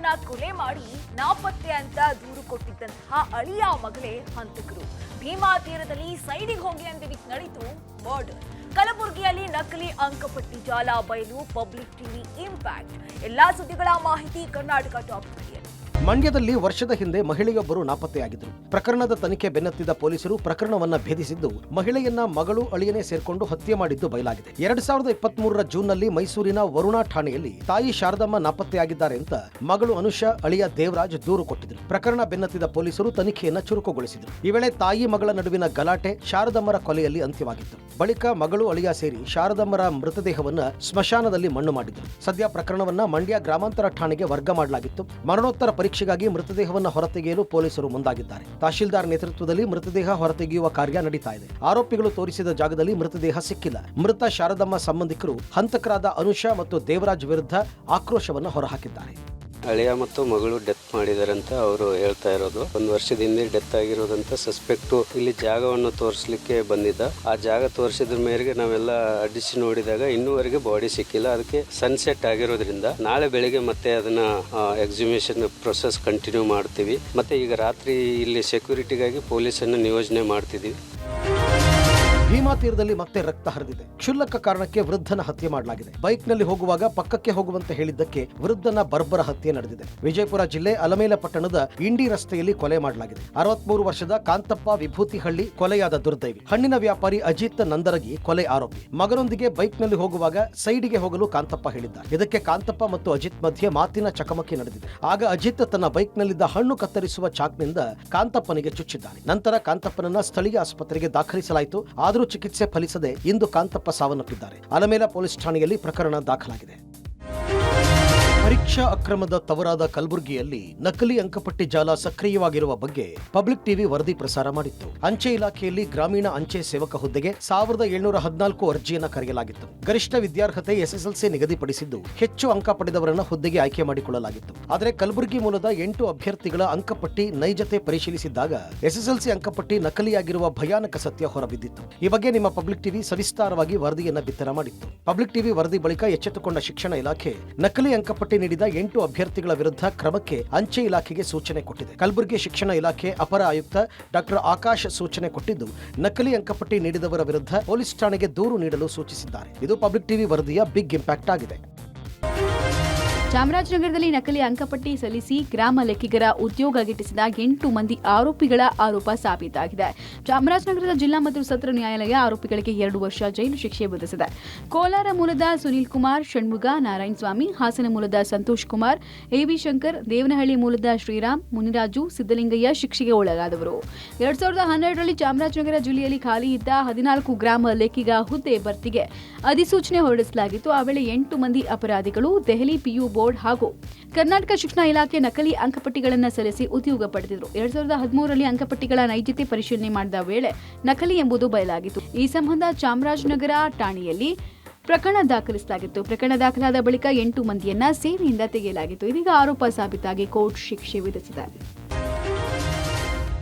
ಮಗಳನ್ನ ಕೊಲೆ ಮಾಡಿ ನಾಪತ್ತೆ ಅಂತ ದೂರು ಕೊಟ್ಟಿದ್ದಂತಹ ಅಳಿಯ ಮಗಳೇ ಹಂತಕರು. ಭೀಮಾ ತೀರದಲ್ಲಿ ಸೈಡಿಗೆ ಹೋಗಿ ಅಂದಿದ್ದಕ್ಕೆ ನಡೀತು ಮರ್ಡರ್. ಕಲಬುರಗಿಯಲ್ಲಿ ನಕಲಿ ಅಂಕಪಟ್ಟಿ ಜಾಲ ಬಯಲು. Public TV impact. ಎಲ್ಲಾ ಸುದ್ದಿಗಳ ಮಾಹಿತಿ ಕರ್ನಾಟಕ ಟಾಪ್ ಟಿವಿಯಲ್ಲಿ. ಮಂಡ್ಯದಲ್ಲಿ ವರ್ಷದ ಹಿಂದೆ ಮಹಿಳೆಯೊಬ್ಬರು ನಾಪತ್ತೆಯಾಗಿದ್ದರು. ಪ್ರಕರಣದ ತನಿಖೆ ಬೆನ್ನತ್ತಿದ್ದ ಪೊಲೀಸರು ಪ್ರಕರಣವನ್ನ ಭೇದಿಸಿದ್ದು ಮಹಿಳೆಯನ್ನ ಮಗಳು ಅಳಿಯನೇ ಸೇರ್ಕೊಂಡು ಹತ್ಯೆ ಮಾಡಿದ್ದು ಬಯಲಾಗಿದೆ. 2023ರ ಜೂನ್ನಲ್ಲಿ ಮೈಸೂರಿನ ವರುಣಾ ಠಾಣೆಯಲ್ಲಿ ತಾಯಿ ಶಾರದಮ್ಮ ನಾಪತ್ತೆಯಾಗಿದ್ದಾರೆ ಅಂತ ಮಗಳು ಅನುಷಾ ಅಳಿಯ ದೇವರಾಜ್ ದೂರು ಕೊಟ್ಟಿದ್ರು. ಪ್ರಕರಣ ಬೆನ್ನತ್ತಿದ ಪೊಲೀಸರು ತನಿಖೆಯನ್ನ ಚುರುಕುಗೊಳಿಸಿದರು. ಈ ವೇಳೆ ತಾಯಿ ಮಗಳ ನಡುವಿನ ಗಲಾಟೆ ಶಾರದಮ್ಮರ ಕೊಲೆಯಲ್ಲಿ ಅಂತ್ಯವಾಗಿತ್ತು. ಬಳಿಕ ಮಗಳು ಅಳಿಯ ಸೇರಿ ಶಾರದಮ್ಮರ ಮೃತದೇಹವನ್ನ ಸ್ಮಶಾನದಲ್ಲಿ ಮಣ್ಣು ಮಾಡಿದ್ರು. ಸದ್ಯ ಪ್ರಕರಣವನ್ನ ಮಂಡ್ಯ ಗ್ರಾಮಾಂತರ ಠಾಣೆಗೆ ವರ್ಗ ಮಾಡಲಾಗಿತ್ತು. ಮರಣೋತ್ತರ ಪರೀಕ್ಷೆಗಾಗಿ ಮೃತದೇಹವನ್ನು ಹೊರತೆಗೆಯಲು ಪೊಲೀಸರು ಮುಂದಾಗಿದ್ದಾರೆ. ತಹಶೀಲ್ದಾರ್ ನೇತೃತ್ವದಲ್ಲಿ ಮೃತದೇಹ ಹೊರತೆಗೆಯುವ ಕಾರ್ಯ ನಡೀತಾ ಇದೆ. ಆರೋಪಿಗಳು ತೋರಿಸಿದ ಜಾಗದಲ್ಲಿ ಮೃತದೇಹ ಸಿಕ್ಕಿಲ್ಲ. ಮೃತ ಶಾರದಮ್ಮ ಸಂಬಂಧಿಕರು ಹಂತಕರಾದ ಅನುಷಾ ಮತ್ತು ದೇವರಾಜ್ ವಿರುದ್ಧ ಆಕ್ರೋಶವನ್ನು ಹೊರಹಾಕಿದ್ದಾರೆ. ಅಳಿಯ ಮತ್ತು ಮಗಳು ಡೆತ್ ಮಾಡಿದ್ದಾರೆ ಅಂತ ಅವರು ಹೇಳ್ತಾ ಇರೋದು. ಒಂದು ವರ್ಷದ ಹಿಂದೆ ಡೆತ್ ಆಗಿರೋದಂತ ಸಸ್ಪೆಕ್ಟು ಇಲ್ಲಿ ಜಾಗವನ್ನು ತೋರಿಸಲಿಕ್ಕೆ ಬಂದಿದ್ದ. ಆ ಜಾಗ ತೋರಿಸಿದ್ರ ಮೇರೆಗೆ ನಾವೆಲ್ಲ ಅಡ್ಡಿಸಿ ನೋಡಿದಾಗ ಇನ್ನೂವರೆಗೆ ಬಾಡಿ ಸಿಕ್ಕಿಲ್ಲ. ಅದಕ್ಕೆ ಸನ್ಸೆಟ್ ಆಗಿರೋದ್ರಿಂದ ನಾಳೆ ಬೆಳಿಗ್ಗೆ ಮತ್ತೆ ಅದನ್ನ ಎಕ್ಸಿಬಿಷನ್ ಪ್ರೊಸೆಸ್ ಕಂಟಿನ್ಯೂ ಮಾಡ್ತೀವಿ. ಮತ್ತೆ ಈಗ ರಾತ್ರಿ ಇಲ್ಲಿ ಸೆಕ್ಯೂರಿಟಿಗಾಗಿ ಪೊಲೀಸನ್ನು ನಿಯೋಜನೆ ಮಾಡ್ತಿದ್ದೀವಿ. ಭೀಮಾ ತೀರದಲ್ಲಿ ಮತ್ತೆ ರಕ್ತ ಹರಿದಿದೆ. ಕ್ಷುಲ್ಲಕ ಕಾರಣಕ್ಕೆ ವೃದ್ಧನ ಹತ್ಯೆ ಮಾಡಲಾಗಿದೆ. ಬೈಕ್ನಲ್ಲಿ ಹೋಗುವಾಗ ಪಕ್ಕಕ್ಕೆ ಹೋಗುವಂತೆ ಹೇಳಿದ್ದಕ್ಕೆ ವೃದ್ಧನ ಬರ್ಬರ ಹತ್ಯೆ ನಡೆದಿದೆ. ವಿಜಯಪುರ ಜಿಲ್ಲೆ ಅಲಮೇಲ ಪಟ್ಟಣದ ಇಂಡಿ ರಸ್ತೆಯಲ್ಲಿ ಕೊಲೆ ಮಾಡಲಾಗಿದೆ. 63 ವರ್ಷದ ಕಾಂತಪ್ಪ ವಿಭೂತಿಹಳ್ಳಿ ಕೊಲೆಯಾದ ದುರ್ದೈವಿ. ಹಣ್ಣಿನ ವ್ಯಾಪಾರಿ ಅಜಿತ್ ನಂದರಗಿ ಕೊಲೆ ಆರೋಪಿ. ಮಗನೊಂದಿಗೆ ಬೈಕ್ನಲ್ಲಿ ಹೋಗುವಾಗ ಸೈಡಿಗೆ ಹೋಗಲು ಕಾಂತಪ್ಪ ಹೇಳಿದ್ದ. ಇದಕ್ಕೆ ಕಾಂತಪ್ಪ ಮತ್ತು ಅಜಿತ್ ಮಧ್ಯೆ ಮಾತಿನ ಚಕಮಕಿ ನಡೆದಿದೆ. ಆಗ ಅಜಿತ್ ತನ್ನ ಬೈಕ್ನಲ್ಲಿದ್ದ ಹಣ್ಣು ಕತ್ತರಿಸುವ ಚಾಕ್ನಿಂದ ಕಾಂತಪ್ಪನಿಗೆ ಚುಚ್ಚಿದ್ದಾನೆ. ನಂತರ ಕಾಂತಪ್ಪನನ್ನ ಸ್ಥಳೀಯ ಆಸ್ಪತ್ರೆಗೆ ದಾಖಲಿಸಲಾಯಿತು. ಆದರೂ ಚಿಕಿತ್ಸೆ ಫಲಿಸದೆ ಇಂದು ಕಾಂತಪ್ಪ ಸಾವನ್ನಪ್ಪಿದ್ದಾರೆ. ಅಲಮೇಲ ಪೊಲೀಸ್ ಠಾಣೆಯಲ್ಲಿ ಪ್ರಕರಣ ದಾಖಲಾಗಿದೆ. ಪರೀಕ್ಷಾ ಅಕ್ರಮದ ತವರಾದ ಕಲಬುರಗಿಯಲ್ಲಿ ನಕಲಿ ಅಂಕಪಟ್ಟಿ ಜಾಲ ಸಕ್ರಿಯವಾಗಿರುವ ಬಗ್ಗೆ ಪಬ್ಲಿಕ್ ಟಿವಿ ವರದಿ ಪ್ರಸಾರ ಮಾಡಿತ್ತು. ಅಂಚೆ ಇಲಾಖೆಯಲ್ಲಿ ಗ್ರಾಮೀಣ ಅಂಚೆ ಸೇವಕ ಹುದ್ದೆಗೆ 1714 ಅರ್ಜಿಯನ್ನು ಕರೆಯಲಾಗಿತ್ತು. ಗರಿಷ್ಠ ವಿದ್ಯಾರ್ಹತೆ ಎಸ್ಎಸ್ಎಲ್ಸಿ ನಿಗದಿಪಡಿಸಿದ್ದು ಹೆಚ್ಚು ಅಂಕ ಪಡೆದವರನ್ನು ಹುದ್ದೆಗೆ ಆಯ್ಕೆ ಮಾಡಿಕೊಳ್ಳಲಾಗಿತ್ತು. ಆದರೆ ಕಲಬುರಗಿ ಮೂಲದ 8 ಅಭ್ಯರ್ಥಿಗಳ ಅಂಕಪಟ್ಟಿ ನೈಜತೆ ಪರಿಶೀಲಿಸಿದ್ದಾಗ ಎಸ್ಎಸ್ಎಲ್ಸಿ ಅಂಕಪಟ್ಟಿ ನಕಲಿಯಾಗಿರುವ ಭಯಾನಕ ಸತ್ಯ ಹೊರಬಿದ್ದಿತ್ತು. ಈ ಬಗ್ಗೆ ನಿಮ್ಮ ಪಬ್ಲಿಕ್ ಟಿವಿ ಸವಿಸ್ತಾರವಾಗಿ ವರದಿಯನ್ನು ಬಿತ್ತರ ಮಾಡಿತ್ತು. ಪಬ್ಲಿಕ್ ಟಿವಿ ವರದಿ ಬಳಿಕ ಎಚ್ಚೆತ್ತುಕೊಂಡ ಶಿಕ್ಷಣ ಇಲಾಖೆ ನಕಲಿ ಅಂಕಪಟ್ಟಿ ನೀಡಿದ 8 ಅಭ್ಯರ್ಥಿಗಳ ವಿರುದ್ಧ ಕ್ರಮಕ್ಕೆ ಅಂಚೆ ಇಲಾಖೆಗೆ ಸೂಚನೆ ಕೊಟ್ಟಿದೆ. ಕಲಬುರಗಿ ಶಿಕ್ಷಣ ಇಲಾಖೆ ಅಪರ ಆಯುಕ್ತ ಡಾಕ್ಟರ್ ಆಕಾಶ್ ಸೂಚನೆ ಕೊಟ್ಟಿದ್ದು ನಕಲಿ ಅಂಕಪಟ್ಟಿ ನೀಡಿದವರ ವಿರುದ್ಧ ಪೊಲೀಸ್ ಠಾಣೆಗೆ ದೂರು ನೀಡಲು ಸೂಚಿಸಿದ್ದಾರೆ. ಇದು ಪಬ್ಲಿಕ್ ಟಿವಿ ವರದಿಯ ಬಿಗ್ ಇಂಪ್ಯಾಕ್ಟ್ ಆಗಿದೆ. ಚಾಮರಾಜನಗರದಲ್ಲಿ ನಕಲಿ ಅಂಕಪಟ್ಟಿ ಸಲ್ಲಿಸಿ ಗ್ರಾಮ ಲೆಕ್ಕಿಗರ ಉದ್ಯೋಗ ಗಿಟ್ಟಿಸಿದ 8 ಮಂದಿ ಆರೋಪಿಗಳ ಆರೋಪ ಸಾಬೀತಾಗಿದೆ. ಚಾಮರಾಜನಗರದ ಜಿಲ್ಲಾ ಮತ್ತು ಸತ್ರ ನ್ಯಾಯಾಲಯ ಆರೋಪಿಗಳಿಗೆ 2 ವರ್ಷ ಜೈಲು ಶಿಕ್ಷೆ ವಿಧಿಸಿದೆ. ಕೋಲಾರ ಮೂಲದ ಸುನೀಲ್ ಕುಮಾರ್, ಷಣ್ಮುಗ, ನಾರಾಯಣ ಸ್ವಾಮಿ, ಹಾಸನ ಮೂಲದ ಸಂತೋಷ್ ಕುಮಾರ್, ಎವಿ ಶಂಕರ್, ದೇವನಹಳ್ಳಿ ಮೂಲದ ಶ್ರೀರಾಮ್, ಮುನಿರಾಜು, ಸಿದ್ದಲಿಂಗಯ್ಯ ಶಿಕ್ಷೆಗೆ ಒಳಗಾದವರು. 2012ರಲ್ಲಿ ಚಾಮರಾಜನಗರ ಜಿಲ್ಲೆಯಲ್ಲಿ ಖಾಲಿ ಇದ್ದ 14 ಗ್ರಾಮ ಲೆಕ್ಕಿಗ ಹುದ್ದೆ ಭರ್ತಿಗೆ ಅಧಿಸೂಚನೆ ಹೊರಡಿಸಲಾಗಿತ್ತು. ಆ ವೇಳೆ 8 ಮಂದಿ ಅಪರಾಧಿಗಳು ದೆಹಲಿ ಪಿಯು ಬೋರ್ಡ್ ಹಾಗೂ ಕರ್ನಾಟಕ ಶಿಕ್ಷಣ ಇಲಾಖೆ ನಕಲಿ ಅಂಕಪಟ್ಟಿಗಳನ್ನು ಸಲ್ಲಿಸಿ ಉದ್ಯೋಗ ಪಡೆದಿದ್ದರು. 2013ರಲ್ಲಿ ಅಂಕಪಟ್ಟಿಗಳ ನೈಜತೆ ಪರಿಶೀಲನೆ ಮಾಡಿದ ವೇಳೆ ನಕಲಿ ಎಂಬುದು ಬಯಲಾಗಿತ್ತು. ಈ ಸಂಬಂಧ ಚಾಮರಾಜನಗರ ಠಾಣೆಯಲ್ಲಿ ಪ್ರಕರಣ ದಾಖಲಿಸಲಾಗಿತ್ತು. ಪ್ರಕರಣ ದಾಖಲಾದ ಬಳಿಕ 8 ಮಂದಿಯನ್ನ ಸೇವೆಯಿಂದ ತೆಗೆಯಲಾಗಿತ್ತು. ಇದೀಗ ಆರೋಪ ಸಾಬೀತಾಗಿ ಕೋರ್ಟ್ ಶಿಕ್ಷೆ ವಿಧಿಸಿದೆ.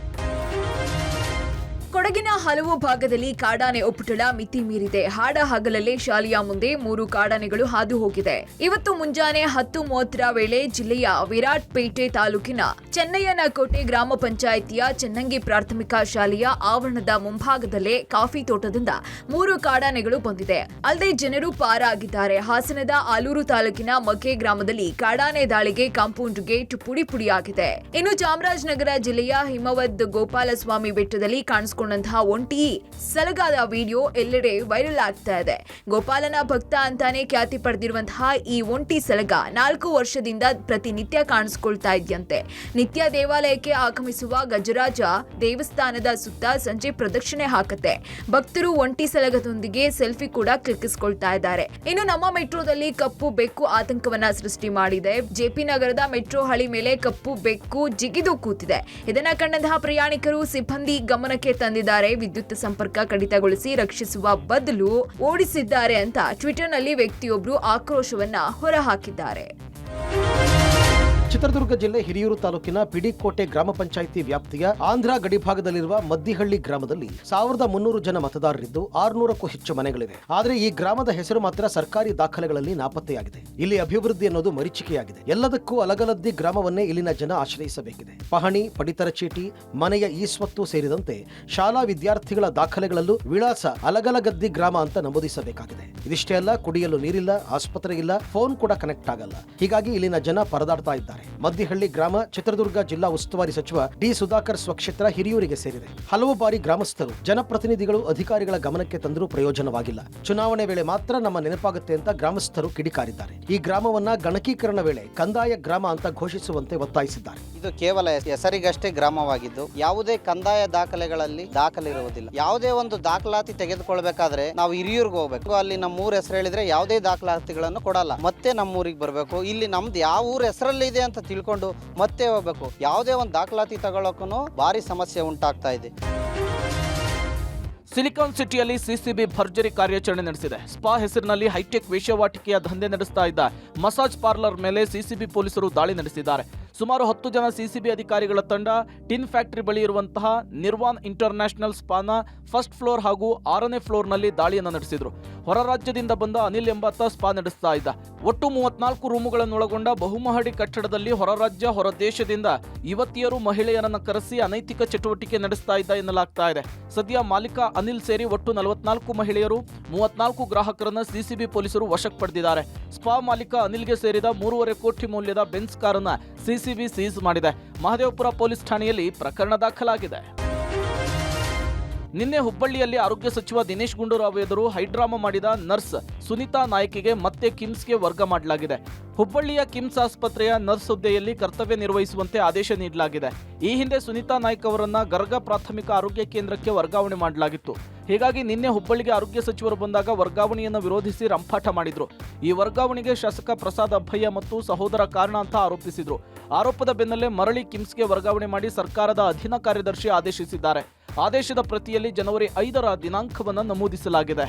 ಕೊಡಗಿನ ಹಲವು ಭಾಗದಲ್ಲಿ ಕಾಡಾನೆ ಒಪ್ಪುಟಳ ಮಿತಿ ಮೀರಿದೆ. ಹಾಡ ಹಗಲಲ್ಲೇ ಶಾಲೆಯ ಮುಂದೆ 3 ಕಾಡಾನೆಗಳು ಹಾದು ಹೋಗಿದೆ. ಇವತ್ತು ಮುಂಜಾನೆ 10:30 ವೇಳೆ ಜಿಲ್ಲೆಯ ವಿರಾಟ್ಪೇಟೆ ತಾಲೂಕಿನ ಚೆನ್ನಯ್ಯನಕೋಟೆ ಗ್ರಾಮ ಪಂಚಾಯಿತಿಯ ಚೆನ್ನಂಗಿ ಪ್ರಾಥಮಿಕ ಶಾಲೆಯ ಆವರಣದ ಮುಂಭಾಗದಲ್ಲೇ ಕಾಫಿ ತೋಟದಿಂದ 3 ಕಾಡಾನೆಗಳು ಬಂದಿದೆ. ಅಲ್ಲದೆ ಜನರು ಪಾರಾಗಿದ್ದಾರೆ. ಹಾಸನದ ಆಲೂರು ತಾಲೂಕಿನ ಮಗ್ಗೆ ಗ್ರಾಮದಲ್ಲಿ ಕಾಡಾನೆ ದಾಳಿಗೆ ಕಾಂಪೌಂಡ್ ಗೇಟ್ ಪುಡಿ ಪುಡಿಯಾಗಿದೆ. ಇನ್ನು ಚಾಮರಾಜನಗರ ಜಿಲ್ಲೆಯ ಹಿಮವದ್ ಗೋಪಾಲಸ್ವಾಮಿ ಬೆಟ್ಟದಲ್ಲಿ ಕಾಣಿಸಿಕೊಂಡ ಒಂಟಿ ಸಲಗಾದ ವಿಡಿಯೋ ಎಲ್ಲೆಡೆ ವೈರಲ್ ಆಗ್ತಾ ಇದೆ. ಗೋಪಾಲನ ಭಕ್ತ ಅಂತಾನೆ ಖ್ಯಾತಿ ಪಡೆದಿರುವಂತಹ ಈ ಒಂಟಿ ಸಲಗ 4 ವರ್ಷದಿಂದ ಪ್ರತಿನಿತ್ಯ ಕಾಣಿಸಿಕೊಳ್ತಾ ಇದೆಯಂತೆ. ನಿತ್ಯ ದೇವಾಲಯಕ್ಕೆ ಆಗಮಿಸುವ ಗಜರಾಜ ದೇವಸ್ಥಾನದ ಸುತ್ತ ಸಂಜೆ ಪ್ರದಕ್ಷಿಣೆ ಹಾಕುತ್ತೆ. ಭಕ್ತರು ಒಂಟಿ ಸಲಗದೊಂದಿಗೆ ಸೆಲ್ಫಿ ಕೂಡ ಕ್ಲಿಕ್ಕಿಸಿಕೊಳ್ತಾ ಇದ್ದಾರೆ. ಇನ್ನು ನಮ್ಮ ಮೆಟ್ರೋದಲ್ಲಿ ಕಪ್ಪು ಬೆಕ್ಕು ಆತಂಕವನ್ನ ಸೃಷ್ಟಿ ಮಾಡಿದೆ. ಜೆಪಿ ನಗರದ ಮೆಟ್ರೋ ಹಳಿ ಮೇಲೆ ಕಪ್ಪು ಬೆಕ್ಕು ಜಿಗಿದು ಕೂತಿದೆ. ಇದನ್ನ ಕಂಡಂತಹ ಪ್ರಯಾಣಿಕರು ಸಿಬ್ಬಂದಿ ಗಮನಕ್ಕೆ ತಂದಿದ್ದಾರೆ. ವಿದ್ಯುತ್ ಸಂಪರ್ಕ ಕಡಿತಗೊಳಿಸಿ ರಕ್ಷಿಸುವ ಬದಲು ಓಡಿಸಿದ್ದಾರೆ ಅಂತ ಟ್ವಿಟರ್ನಲ್ಲಿ ವ್ಯಕ್ತಿಯೊಬ್ಬರು ಆಕ್ರೋಶವನ್ನ ಹೊರಹಾಕಿದ್ದಾರೆ. ಚಿತ್ರದುರ್ಗ ಜಿಲ್ಲೆ ಹಿರಿಯೂರು ತಾಲೂಕಿನ ಪಿಡಿಕೋಟೆ ಗ್ರಾಮ ಪಂಚಾಯಿತಿ ವ್ಯಾಪ್ತಿಯ ಆಂಧ್ರ ಗಡಿಭಾಗದಲ್ಲಿರುವ ಮದ್ದಿಹಳ್ಳಿ ಗ್ರಾಮದಲ್ಲಿ 1300 ಜನ ಮತದಾರರಿದ್ದು 600ಕ್ಕೂ ಹೆಚ್ಚು ಮನೆಗಳಿವೆ. ಆದರೆ ಈ ಗ್ರಾಮದ ಹೆಸರು ಮಾತ್ರ ಸರ್ಕಾರಿ ದಾಖಲೆಗಳಲ್ಲಿ ನಾಪತ್ತೆಯಾಗಿದೆ. ಇಲ್ಲಿ ಅಭಿವೃದ್ಧಿ ಅನ್ನೋದು ಮರೀಚಿಕೆಯಾಗಿದೆ. ಎಲ್ಲದಕ್ಕೂ ಅಲಗಲದ್ದಿ ಗ್ರಾಮವನ್ನೇ ಇಲ್ಲಿನ ಜನ ಆಶ್ರಯಿಸಬೇಕಿದೆ. ಪಹಣಿ, ಪಡಿತರ ಚೀಟಿ, ಮನೆಯ ಈಸ್ವತ್ತು ಸೇರಿದಂತೆ ಶಾಲಾ ವಿದ್ಯಾರ್ಥಿಗಳ ದಾಖಲೆಗಳಲ್ಲೂ ವಿಳಾಸ ಅಲಗಲಗದ್ದಿ ಗ್ರಾಮ ಅಂತ ನಮೂದಿಸಬೇಕಾಗಿದೆ. ಇದಿಷ್ಟೇ ಅಲ್ಲ, ಕುಡಿಯಲು ನೀರಿಲ್ಲ, ಆಸ್ಪತ್ರೆ ಇಲ್ಲ, ಫೋನ್ ಕೂಡ ಕನೆಕ್ಟ್ ಆಗಲ್ಲ. ಹೀಗಾಗಿ ಇಲ್ಲಿನ ಜನ ಪರದಾಡ್ತಾ ಇದ್ದಾರೆ. ಮದ್ದಿಹಳ್ಳಿ ಗ್ರಾಮ ಚಿತ್ರದುರ್ಗ ಜಿಲ್ಲಾ ಉಸ್ತುವಾರಿ ಸಚಿವ ಡಿ ಸುಧಾಕರ್ ಸ್ವಕ್ಷೇತ್ರ ಹಿರಿಯೂರಿಗೆ ಸೇರಿದೆ. ಹಲವು ಬಾರಿ ಗ್ರಾಮಸ್ಥರು, ಜನಪ್ರತಿನಿಧಿಗಳು, ಅಧಿಕಾರಿಗಳ ಗಮನಕ್ಕೆ ತಂದರೂ ಪ್ರಯೋಜನವಾಗಿಲ್ಲ. ಚುನಾವಣೆ ವೇಳೆ ಮಾತ್ರ ನಮ್ಮ ನೆನಪಾಗುತ್ತೆ ಅಂತ ಗ್ರಾಮಸ್ಥರು ಕಿಡಿಕಾರಿದ್ದಾರೆ. ಈ ಗ್ರಾಮವನ್ನ ಗಣಕೀಕರಣ ವೇಳೆ ಕಂದಾಯ ಗ್ರಾಮ ಅಂತ ಘೋಷಿಸುವಂತೆ ಒತ್ತಾಯಿಸಿದ್ದಾರೆ. ಇದು ಕೇವಲ ಹೆಸರಿಗಷ್ಟೇ ಗ್ರಾಮವಾಗಿದ್ದು ಯಾವುದೇ ಕಂದಾಯ ದಾಖಲೆಗಳಲ್ಲಿ ದಾಖಲಿರುವುದಿಲ್ಲ. ಯಾವುದೇ ಒಂದು ದಾಖಲಾತಿ ತೆಗೆದುಕೊಳ್ಬೇಕಾದ್ರೆ ನಾವು ಹಿರಿಯೂರಿಗೆ ಹೋಗ್ಬೇಕು. ಅಲ್ಲಿ ನಮ್ಮ ಊರ ಹೆಸರು ಹೇಳಿದ್ರೆ ಯಾವುದೇ ದಾಖಲಾತಿಗಳನ್ನು ಕೊಡಲ್ಲ. ಮತ್ತೆ ನಮ್ಮ ಊರಿಗೆ ಬರಬೇಕು. ಇಲ್ಲಿ ನಮ್ದು ಯಾವ ಊರ ಹೆಸರಲ್ಲಿ ಇದೆ ಅಂತ ತಿಳ್ಕೊಂಡು ಮತ್ತೆ ಹೋಗ್ಬೇಕು. ಯಾವುದೇ ಒಂದು ದಾಖಲಾತಿ ತಗೊಳ್ಳೋಕ್ಕೂ ಭಾರಿ ಸಮಸ್ಯೆ ಉಂಟಾಗ್ತಾ ಇದೆ. ಸಿಲಿಕಾನ್ ಸಿಟಿಯಲ್ಲಿ ಸಿಸಿಬಿ ಭರ್ಜರಿ ಕಾರ್ಯಾಚರಣೆ ನಡೆಸಿದೆ. ಸ್ಪಾ ಹೆಸರಿನಲ್ಲಿ ಹೈಟೆಕ್ ವೇಶ್ಯಾವಾಟಿಕೆಯ ದಂಧೆ ನಡೆಸ್ತಾ ಇದ್ದ ಮಸಾಜ್ ಪಾರ್ಲರ್ ಮೇಲೆ ಸಿಸಿಬಿ ಪೊಲೀಸರು ದಾಳಿ ನಡೆಸಿದ್ದಾರೆ. ಸುಮಾರು 10 ಜನ ಸಿಸಿಬಿ ಅಧಿಕಾರಿಗಳ ತಂಡ ಟಿನ್ ಫ್ಯಾಕ್ಟರಿ ಬಳಿ ಇರುವಂತಹ ನಿರ್ವಾನ್ ಇಂಟರ್ನ್ಯಾಷನಲ್ ಸ್ಪಾನ ಫಸ್ಟ್ ಫ್ಲೋರ್ ಹಾಗೂ 6ನೇ ಫ್ಲೋರ್ನಲ್ಲಿ ದಾಳಿಯನ್ನು ನಡೆಸಿದ್ರು. ಹೊರ ರಾಜ್ಯದಿಂದ ಬಂದ ಅನಿಲ್ ಎಂಬಾತ ಸ್ಪಾ ನಡೆಸ್ತಾ ಇದ್ದ. ಒಟ್ಟು 34 ರೂಮುಗಳನ್ನೊಳಗೊಂಡ ಬಹುಮಹಡಿ ಕಟ್ಟಡದಲ್ಲಿ ಹೊರ ರಾಜ್ಯ, ಹೊರ ದೇಶದಿಂದ ಯುವತಿಯರು, ಮಹಿಳೆಯರನ್ನು ಕರೆಸಿ ಅನೈತಿಕ ಚಟುವಟಿಕೆ ನಡೆಸ್ತಾ ಇದ್ದ ಎನ್ನಲಾಗ್ತಾ ಇದೆ. ಸದ್ಯ ಮಾಲೀಕ ಅನಿಲ್ ಸೇರಿ ಒಟ್ಟು 44 ಮಹಿಳೆಯರು, 34 ಗ್ರಾಹಕರನ್ನ ಸಿಸಿಬಿ ಪೊಲೀಸರು ವಶಕ್ಕೆ ಪಡೆದಿದ್ದಾರೆ. ಸ್ಪಾ ಮಾಲೀಕ ಅನಿಲ್ಗೆ ಸೇರಿದ 3.5 ಕೋಟಿ ಮೌಲ್ಯದ ಬೆನ್ಸ್ ಕಾರನ್ನ ಸಿಸಿಬಿ ಸೀಸ್ ಮಾಡಿದೆ. ಮಹದೇವಪುರ ಪೊಲೀಸ್ ಠಾಣೆಯಲ್ಲಿ ಪ್ರಕರಣ ದಾಖಲಾಗಿದೆ. ನಿನ್ನೆ ಹುಬ್ಬಳ್ಳಿಯಲ್ಲಿ ಆರೋಗ್ಯ ಸಚಿವ ದಿನೇಶ್ ಗುಂಡೂರಾವ್ ಎದುರು ಹೈಡ್ರಾಮಾ ಮಾಡಿದ ನರ್ಸ್ ಸುನೀತಾ ನಾಯ್ಕಿಗೆ ಮತ್ತೆ ಕಿಮ್ಸ್ಗೆ ವರ್ಗ ಮಾಡಲಾಗಿದೆ. ಹುಬ್ಬಳ್ಳಿಯ ಕಿಮ್ಸ್ ಆಸ್ಪತ್ರೆಯ ನರ್ಸ್ ಹುದ್ದೆಯಲ್ಲಿ ಕರ್ತವ್ಯ ನಿರ್ವಹಿಸುವಂತೆ ಆದೇಶ ನೀಡಲಾಗಿದೆ. ಈ ಹಿಂದೆ ಸುನೀತಾ ನಾಯ್ಕ್ ಅವರನ್ನ ಗರ್ಗ ಪ್ರಾಥಮಿಕ ಆರೋಗ್ಯ ಕೇಂದ್ರಕ್ಕೆ ವರ್ಗಾವಣೆ ಮಾಡಲಾಗಿತ್ತು. ಹೀಗಾಗಿ ನಿನ್ನೆ ಹುಬ್ಬಳ್ಳಿಗೆ ಆರೋಗ್ಯ ಸಚಿವರು ಬಂದಾಗ ವರ್ಗಾವಣೆಯನ್ನು ವಿರೋಧಿಸಿ ರಂಪಾಟ ಮಾಡಿದ್ರು. ಈ ವರ್ಗಾವಣೆಗೆ ಶಾಸಕ ಪ್ರಸಾದ್ ಅಭಯ್ಯ ಮತ್ತು ಸಹೋದರ ಕಾರಣ ಅಂತ ಆರೋಪಿಸಿದ್ರು. ಆರೋಪದ ಬೆನ್ನಲ್ಲೇ ಮರಳಿ ಕಿಮ್ಸ್ಗೆ ವರ್ಗಾವಣೆ ಮಾಡಿ ಸರ್ಕಾರದ ಅಧೀನ ಕಾರ್ಯದರ್ಶಿ ಆದೇಶಿಸಿದ್ದಾರೆ. ಆದೇಶದ ಪ್ರತಿಯಲ್ಲಿ ಜನವರಿ 5ರ ದಿನಾಂಕವನ್ನು ನಮೂದಿಸಲಾಗಿದೆ.